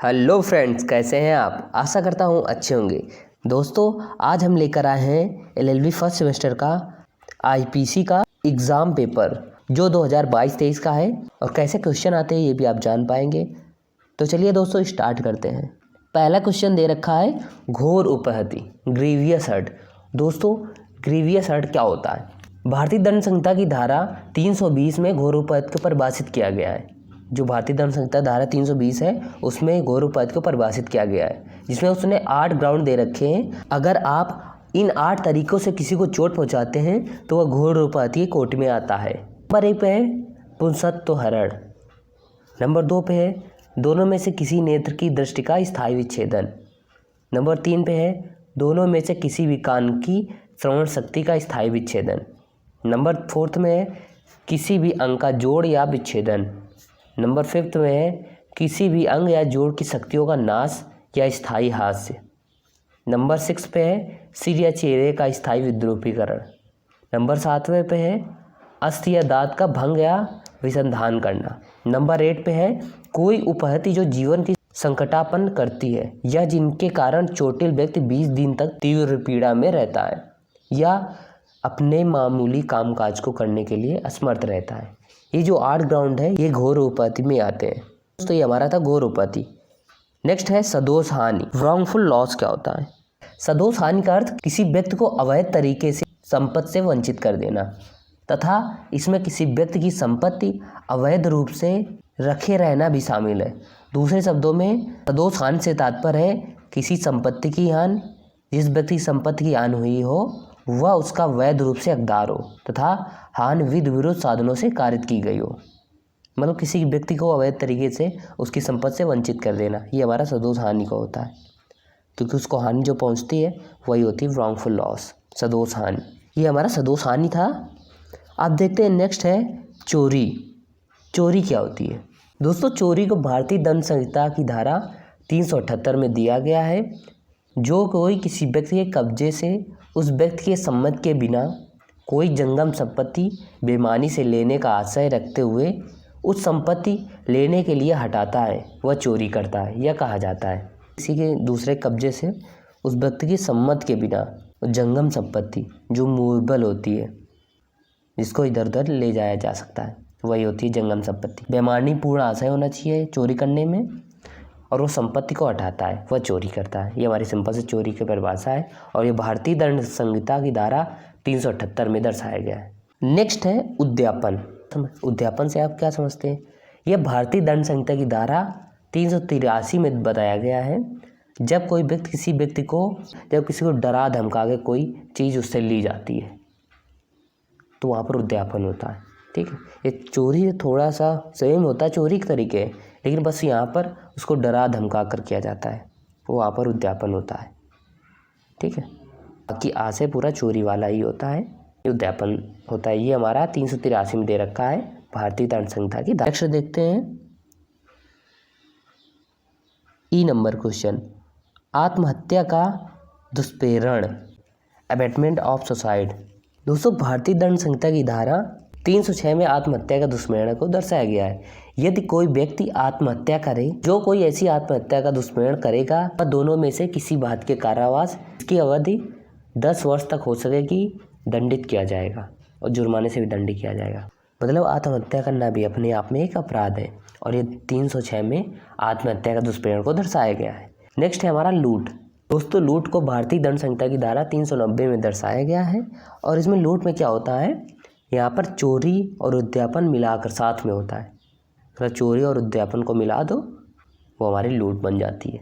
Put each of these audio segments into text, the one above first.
Hello friends, कैसे हैं आप। आशा करता हूँ अच्छे होंगे। दोस्तों, आज हम लेकर आए हैं एलएलबी फर्स्ट सेमेस्टर का आईपीसी का एग्ज़ाम पेपर जो 2022-23 का है और कैसे क्वेश्चन आते हैं ये भी आप जान पाएंगे। तो चलिए दोस्तों स्टार्ट करते हैं। पहला क्वेश्चन दे रखा है घोर उपहति ग्रीवियस हर्ट। दोस्तों, ग्रीवियस हर्ट क्या होता है? भारतीय दंड संहिता की धारा 320 में घोर उपहति को परिभाषित किया गया है। जो भारतीय दंड संहिता धारा 320 है उसमें घोर उपहति को परिभाषित किया गया है, जिसमें उसने 8 ग्राउंड दे रखे हैं। अगर आप इन 8 तरीकों से किसी को चोट पहुंचाते हैं तो वह घोर उपहति की कोटि में आता है। नंबर 1 पे है पुंसत्व हरण। नंबर 2 पे है दोनों में से किसी नेत्र की दृष्टि का स्थायी विच्छेदन। नंबर 3 पे है दोनों में से किसी भी कान की श्रवण शक्ति का स्थायी विच्छेदन। नंबर 4 में है किसी भी अंग का जोड़ या विच्छेदन। नंबर 5 में है किसी भी अंग या जोड़ की शक्तियों का नाश या स्थायी हास्य। नंबर 6 पे है सिर या चेहरे का स्थायी विद्रूपीकरण। नंबर 7 पे है अस्थि या दांत का भंग या विसंधान करना। नंबर 8 पे है कोई उपहति जो जीवन की संकटापन्न करती है या जिनके कारण चोटिल व्यक्ति 20 दिन तक तीव्र पीड़ा में रहता है या अपने मामूली कामकाज को करने के लिए असमर्थ रहता है। ये जो 8 ग्राउंड है ये घोर उपहति में आते हैं। दोस्तों, ये हमारा था घोर उपहति। नेक्स्ट है सदोष हानि रॉन्गफुल लॉस। क्या होता है? सदोष हानि का अर्थ किसी व्यक्ति को अवैध तरीके से संपत्ति से वंचित कर देना तथा इसमें किसी व्यक्ति की संपत्ति अवैध रूप से रखे रहना भी शामिल है। दूसरे शब्दों में सदोष हानि से तात्पर्य है किसी संपत्ति की हानि, जिस व्यक्ति की संपत्ति की हानि हुई हो वह उसका वैध रूप से हकदार हो तथा हानि विधि विरुद्ध साधनों से कारित की गई हो। मतलब किसी व्यक्ति को अवैध तरीके से उसकी संपत्ति से वंचित कर देना, ये हमारा सदोष हानि का होता है, क्योंकि उसको हानि जो पहुंचती है वही होती है रॉन्गफुल लॉस, सदोष हानि। ये हमारा सदोष हानि था। अब देखते हैं नेक्स्ट है चोरी। चोरी क्या होती है? दोस्तों, चोरी को भारतीय दंड संहिता की धारा 378 में दिया गया है। जो कोई किसी व्यक्ति के कब्जे से उस व्यक्ति के सम्मति के बिना कोई जंगम संपत्ति बेईमानी से लेने का आशय रखते हुए उस संपत्ति लेने के लिए हटाता है वह चोरी करता है। यह कहा जाता है किसी के दूसरे कब्जे से उस व्यक्ति की सम्मति के बिना जंगम संपत्ति जो मूवेबल होती है, जिसको इधर उधर ले जाया जा सकता है, वही होती है जंगम संपत्ति। बेईमानी पूर्ण आशय होना चाहिए चोरी करने में और वो संपत्ति को हटाता है, वह चोरी करता है। ये हमारी सिंपल से चोरी की परिभाषा है और ये भारतीय दंड संहिता की धारा 378 में दर्शाया गया है। नेक्स्ट है उद्यापन। उद्यापन से आप क्या समझते हैं? यह भारतीय दंड संहिता की धारा 383 में बताया गया है। जब कोई व्यक्ति जब किसी को डरा धमका के कोई चीज़ उससे ली जाती है तो वहाँ पर उद्यापन होता है। ठीक है, ये चोरी थोड़ा सा सेम होता है चोरी के तरीके, लेकिन बस यहाँ पर उसको डरा धमका कर किया जाता है, वो वहाँ पर उद्यापन होता है। ठीक है, बाकी आशय पूरा चोरी वाला ही होता है, उद्यापन होता है। ये हमारा 383 में दे रखा है भारतीय दंड संहिता की। नेक्स्ट देखते हैं ई नंबर क्वेश्चन, आत्महत्या का दुष्प्रेरण अबेटमेंट ऑफ सुसाइड। दोस्तों, भारतीय दंड संहिता की धारा 306 में आत्महत्या का दुष्प्रेरण को दर्शाया गया है। यदि कोई व्यक्ति आत्महत्या करे, जो कोई ऐसी आत्महत्या का दुष्प्रेरण करेगा वह दोनों में से किसी बात के कारावास की अवधि 10 वर्ष तक हो सकेगी दंडित किया जाएगा और जुर्माने से भी दंडित किया जाएगा। मतलब आत्महत्या करना भी अपने आप में एक अपराध है और ये 306 में आत्महत्या का दुष्प्रेरण को दर्शाया गया है। नेक्स्ट है हमारा लूट। दोस्तों, लूट को भारतीय दंड संहिता की धारा 390 में दर्शाया गया है और इसमें लूट में क्या होता है, यहाँ पर चोरी और उद्यापन मिलाकर साथ में होता है। अगर चोरी और उद्यापन को मिला दो वो हमारी लूट बन जाती है।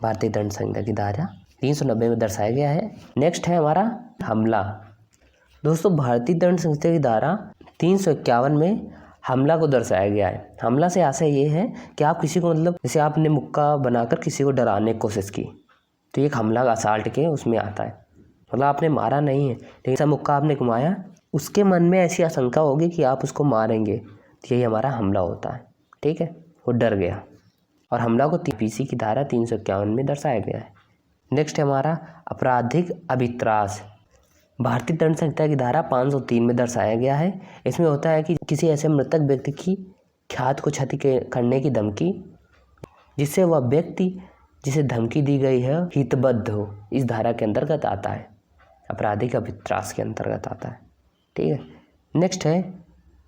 भारतीय दंड संहिता की धारा 390 में दर्शाया गया है। नेक्स्ट है हमारा हमला। दोस्तों, भारतीय दंड संहिता की धारा 351 में हमला को दर्शाया गया है। हमला से आशय ये है कि आप किसी को जैसे आपने मुक्का बनाकर किसी को डराने की कोशिश की तो एक हमला का असाल्ट के उसमें आता है। मतलब आपने मारा नहीं है लेकिन ऐसा मुक्का आपने घुमाया, उसके मन में ऐसी आशंका होगी कि आप उसको मारेंगे, तो यही हमारा हमला होता है। ठीक है, वो डर गया और हमला को पीसी की धारा 351 में दर्शाया गया है। नेक्स्ट है हमारा आपराधिक अभित्रास। भारतीय दंड संहिता की धारा 503 में दर्शाया गया है। इसमें होता है कि किसी ऐसे मृतक व्यक्ति की ख्याति को क्षति करने की धमकी जिससे वह व्यक्ति जिसे धमकी दी गई है हितबद्ध हो, इस धारा के अंतर्गत आता है, आपराधिक अभित्रास के अंतर्गत आता है। ठीक है, नेक्स्ट है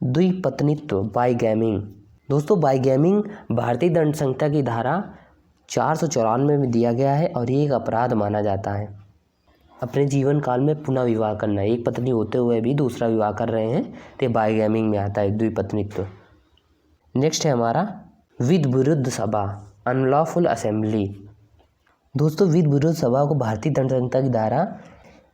द्विपत्नित्व, बाइगैमिंग। दोस्तों बाइगैमिंग भारतीय दंड संहिता की धारा 494 में दिया गया है और ये एक अपराध माना जाता है। अपने जीवन काल में पुनः विवाह करना, एक पत्नी होते हुए भी दूसरा विवाह कर रहे हैं तो बाइगैमिंग में आता है, द्विपत्नित्व। नेक्स्ट है हमारा विध विरुद्ध सभा, अनलॉफुल असेंबली। दोस्तों विध विरुद्ध सभा को भारतीय दंड संहिता की धारा,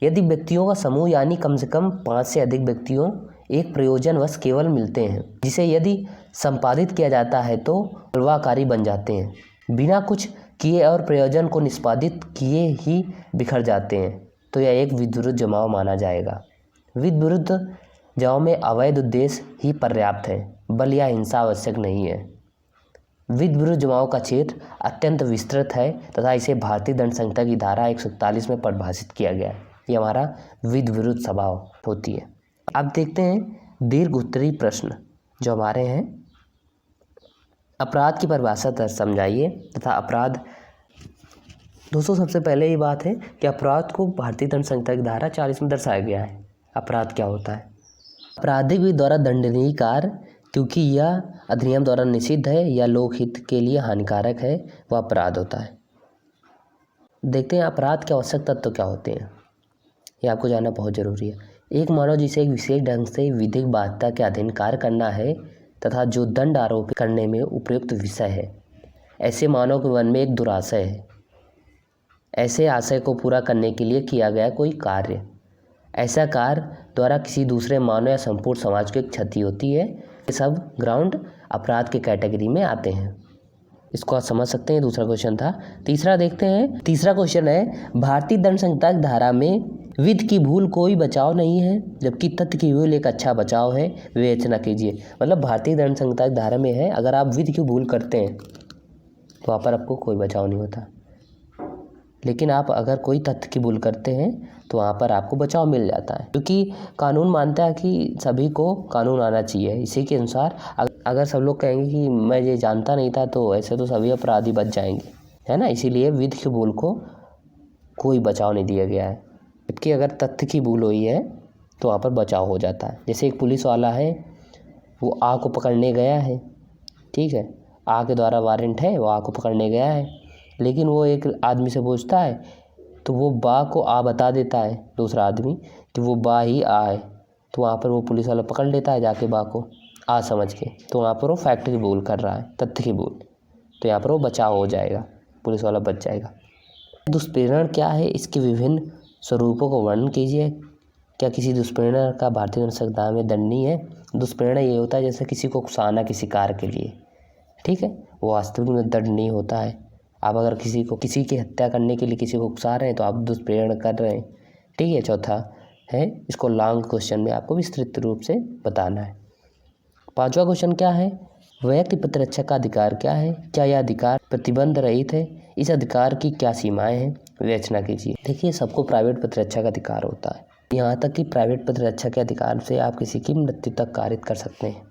यदि व्यक्तियों का समूह यानी कम से कम 5 से अधिक व्यक्तियों एक प्रयोजनवश केवल मिलते हैं, जिसे यदि संपादित किया जाता है तो प्रभावकारी बन जाते हैं, बिना कुछ किए और प्रयोजन को निष्पादित किए ही बिखर जाते हैं, तो यह एक विध विरुद्ध जमाव माना जाएगा। विध विरुद्ध जमाव में अवैध उद्देश्य ही पर्याप्त है, बल या हिंसा आवश्यक नहीं है। विध विरुद्ध जमाव का क्षेत्र अत्यंत विस्तृत है तथा इसे भारतीय दंड संहिता की धारा 141 में परिभाषित किया गया है। ये हमारा विध विरुद्ध स्वभाव होती है। अब देखते हैं दीर्घ उत्तरीय प्रश्न जो हमारे हैं। अपराध की परिभाषा समझाइए तथा अपराध। दोस्तों सबसे पहले ये बात है कि अपराध को भारतीय दंड संहिता की धारा 40 में दर्शाया गया है। अपराध क्या होता है? आपराधिक विधि द्वारा दंडनीय कार्य, क्योंकि यह अधिनियम द्वारा निषिद्ध है या लोकहित के लिए हानिकारक है, वह अपराध होता है। देखते हैं अपराध के आवश्यक तत्व क्या होते हैं, ये आपको जानना बहुत जरूरी है। एक मानव जिसे एक विशेष ढंग से विधिक बाध्यता के अधीन कार्य करना है तथा जो दंड आरोपित करने में उपयुक्त विषय है, ऐसे मानव के मन में एक दुराशय है। ऐसे आशय को पूरा करने के लिए किया गया कोई कार्य, ऐसा कार्य द्वारा किसी दूसरे मानव या संपूर्ण समाज को एक क्षति होती है, ये सब ग्राउंड अपराध के कैटेगरी में आते हैं। इसको आप समझ सकते हैं। दूसरा क्वेश्चन था। तीसरा देखते हैं। तीसरा क्वेश्चन है, भारतीय दंड संहिता की धारा में विधि की भूल कोई बचाव नहीं है, जबकि तथ्य की भूल एक अच्छा बचाव है, विवेचना कीजिए। मतलब भारतीय दंड संहिता की धारा में है, अगर आप विधि की भूल करते हैं तो वहाँ पर आपको कोई बचाव नहीं होता, लेकिन आप अगर कोई तथ्य की भूल करते हैं तो वहाँ पर आपको बचाव मिल जाता है, क्योंकि कानून मानता है कि सभी को कानून आना चाहिए। इसी के अनुसार अगर सब लोग कहेंगे कि मैं ये जानता नहीं था, तो ऐसे तो सभी अपराधी बच जाएंगे, है ना। इसीलिए विधि की भूल को कोई बचाव नहीं दिया गया है, जबकि अगर तथ्य की भूल हुई है तो वहाँ पर बचाव हो जाता है। जैसे एक पुलिस वाला है, वो आ को पकड़ने गया है, ठीक है, आ के द्वारा वारंट है, वो आ को पकड़ने गया है, लेकिन वो एक आदमी से पूछता है तो वो बा को आ बता देता है, दूसरा आदमी, कि वो बा ही आ है, तो वहाँ पर वो पुलिस वाला पकड़ लेता है जाके बा को आ समझ के, तो वहाँ पर वो फैक्ट की भूल कर रहा है, तथ्य की भूल, तो यहाँ पर वो बचाव हो जाएगा, पुलिस वाला बच जाएगा। दुष्प्रेरण क्या है, इसके विभिन्न स्वरूपों को वर्णन कीजिए। क्या किसी दुष्प्रेरणा का भारतीय दंड संहिता में दंडनीय है? दुष्प्रेरणा ये होता है जैसे किसी को उकसाना किसी कार्य के लिए, ठीक है, वो वास्तविक में दंडनीय होता है। आप अगर किसी की हत्या करने के लिए किसी को उकसा रहे हैं तो आप दुष्प्रेरण कर रहे हैं, ठीक है। चौथा है, इसको लॉन्ग क्वेश्चन में आपको विस्तृत रूप से बताना है। पांचवा क्वेश्चन क्या है, व्यक्ति प्रतिरक्षा का अधिकार क्या है? क्या यह अधिकार प्रतिबंध रहित है? इस अधिकार की क्या सीमाएं हैं? विवेचना कीजिए। देखिए, सबको प्राइवेट प्रतिरक्षा का अधिकार होता है, यहाँ तक कि प्राइवेट प्रतिरक्षा के अधिकार से आप किसी की मृत्यु तक कारित कर सकते हैं।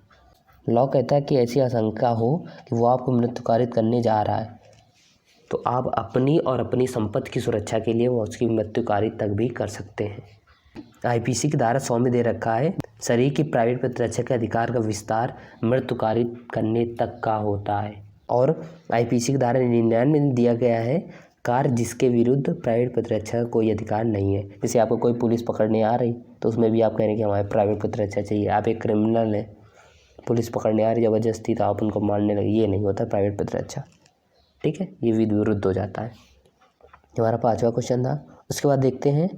लॉ कहता है कि ऐसी आशंका हो कि वो आपको मृत्यु कारित करने जा रहा है, तो आप अपनी और अपनी संपत्ति की सुरक्षा के लिए वो उसकी मृत्यु कारित तक भी कर सकते हैं। आईपीसी की धारा 100 में दे रखा है, शरीर की प्राइवेट प्रतिरक्षा के अधिकार का विस्तार मृत्यु कारित करने तक का होता है। और आईपीसी की धारा 99 में दिया गया है, कार्य जिसके विरुद्ध प्राइवेट प्रतिरक्षा का कोई अधिकार नहीं है। जैसे आपको कोई पुलिस पकड़ने आ रही, तो उसमें भी आप कह रहे हैं कि हमारे प्राइवेट प्रतिरक्षा चाहिए। आप एक क्रिमिनल है, पुलिस पकड़ने आ रही ज़बरदस्ती, तो आप उनको मारने लगे, ये नहीं होता प्राइवेट प्रतिरक्षा, ठीक है, ये विधि विरुद्ध हो जाता है। हमारा पांचवा क्वेश्चन था। उसके बाद देखते हैं,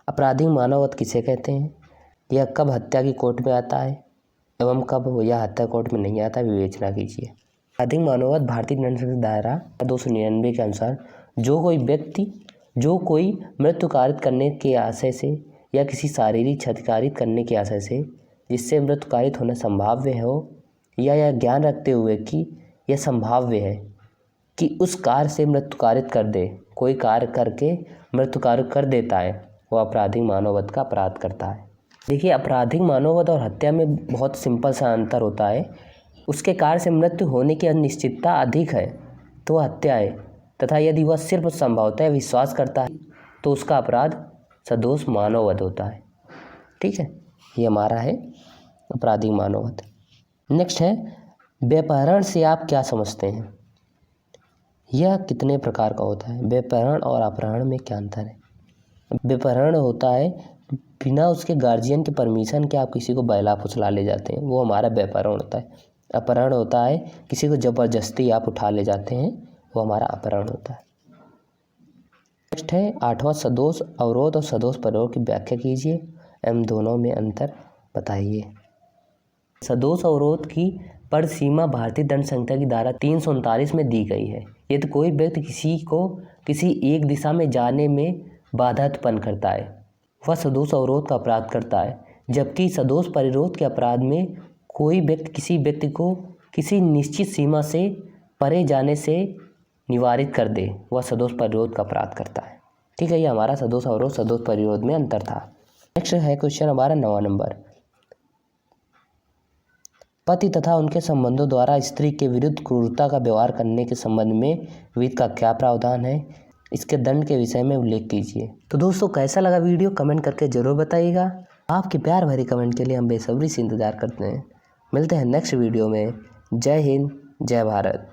आपराधिक मानववध किसे कहते हैं? यह कब हत्या की कोर्ट में आता है एवं कब यह हत्या कोर्ट में नहीं आता? विवेचना कीजिए। आपराधिक मानववध भारतीय दंड संहिता धारा 299 के अनुसार जो कोई व्यक्ति जो कोई मृत्यु कारित करने के आशय से या किसी शारीरिक क्षति कारित करने के आशय से जिससे मृत्यु कारित होना संभाव्य हो, या यह ज्ञान रखते हुए कि यह संभाव्य है कि उस कार्य से मृत्यु कारित कर दे, कोई कार्य करके मृत्यु कारित कर देता है, वो आपराधिक मानववध का अपराध करता है। देखिए, आपराधिक मानववध और हत्या में बहुत सिंपल सा अंतर होता है। उसके कार्य से मृत्यु होने की अनिश्चितता अधिक है, तो वह हत्या है, तथा यदि वह सिर्फ संभवतः विश्वास करता है तो उसका अपराध सदोष मानववध होता है। ठीक है, ये हमारा है आपराधिक मानववध। नेक्स्ट है व्यपहरण से आप क्या समझते हैं? यह कितने प्रकार का होता है? व्यपहरण और अपहरण में क्या अंतर है? व्यपहरण होता है बिना उसके गार्जियन के परमिशन के आप किसी को बहला फुसला ले जाते हैं, वो हमारा व्यपहरण होता है। अपहरण होता है किसी को ज़बरदस्ती आप उठा ले जाते हैं, वो हमारा अपहरण होता है। नेक्स्ट है 8वां सदोष अवरोध और सदोष परिरोध की व्याख्या कीजिए एवं दोनों में अंतर बताइए। सदोष अवरोध की पर सीमा भारतीय दंड संहिता की धारा 339 में दी गई है। यदि कोई व्यक्ति किसी को किसी एक दिशा में जाने में बाधा उत्पन्न करता है वह सदोष अवरोध का अपराध करता है, जबकि सदोष परिरोध के अपराध में कोई व्यक्ति किसी व्यक्ति को किसी निश्चित सीमा से परे जाने से निवारित कर दे वह सदोष परिरोध का अपराध करता है। ठीक है, ये हमारा सदोष अवरोध सदोष परिरोध में अंतर था। नेक्स्ट है क्वेश्चन हमारा 9वां नंबर। पति तथा उनके संबंधों द्वारा स्त्री के विरुद्ध क्रूरता का व्यवहार करने के संबंध में विधि का क्या प्रावधान है, इसके दंड के विषय में उल्लेख कीजिए। तो दोस्तों कैसा लगा वीडियो कमेंट करके ज़रूर बताइएगा। आपके प्यार भरे कमेंट के लिए हम बेसब्री से इंतज़ार करते हैं। मिलते हैं नेक्स्ट वीडियो में। जय हिंद, जय भारत।